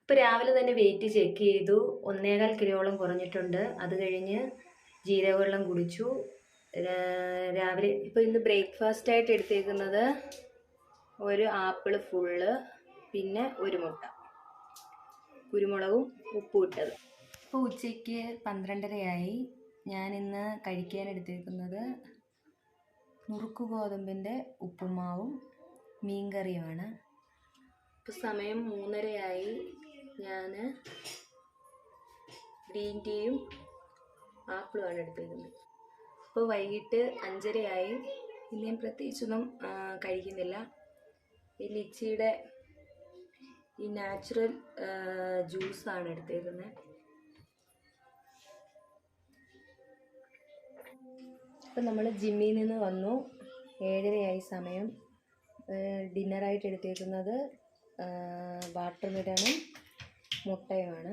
ഇപ്പോൾ രാവിലെ തന്നെ വെയിറ്റ് ചെക്ക് ചെയ്തു, 1.25 കിലോളം കുറഞ്ഞിട്ടുണ്ട്. അത് കഴിഞ്ഞ് ജീരകവെള്ളം കുടിച്ചു. രാവിലെ ഇപ്പോൾ ഇന്ന് ബ്രേക്ക്ഫാസ്റ്റായിട്ട് എടുത്തേക്കുന്നത് ഒരു ആപ്പിൾ ഫുള്ള്, പിന്നെ ഒരു മുട്ട, കുരുമുളകും ഉപ്പും ഇട്ടത്. ഇപ്പോൾ ഉച്ചയ്ക്ക് 12:30 ഞാനിന്ന് കഴിക്കാൻ എടുത്തേക്കുന്നത് നുറുക്ക് ഗോതമ്പിൻ്റെ ഉപ്പുമാവും മീൻകറിയുമാണ്. ഇപ്പോൾ സമയം 3:30. ഞാൻ ഗ്രീൻ ടീയും ആപ്പിളുമാണ് എടുത്തേക്കുന്നത്. ഇപ്പോൾ വൈകിട്ട് 5:30. ഇന്ന് ഞാൻ പ്രത്യേകിച്ചൊന്നും കഴിക്കുന്നില്ല. ഈ ലിച്ചിയുടെ ഈ നാച്ചുറൽ ജ്യൂസാണ് എടുത്തേക്കുന്നത്. ഇപ്പം നമ്മൾ ജിമ്മിൽ നിന്ന് വന്നു, 7:30 സമയം. ഡിന്നറായിട്ട് എടുത്തേക്കുന്നത് വാട്ടർ മെലണും മുട്ടയുമാണ്.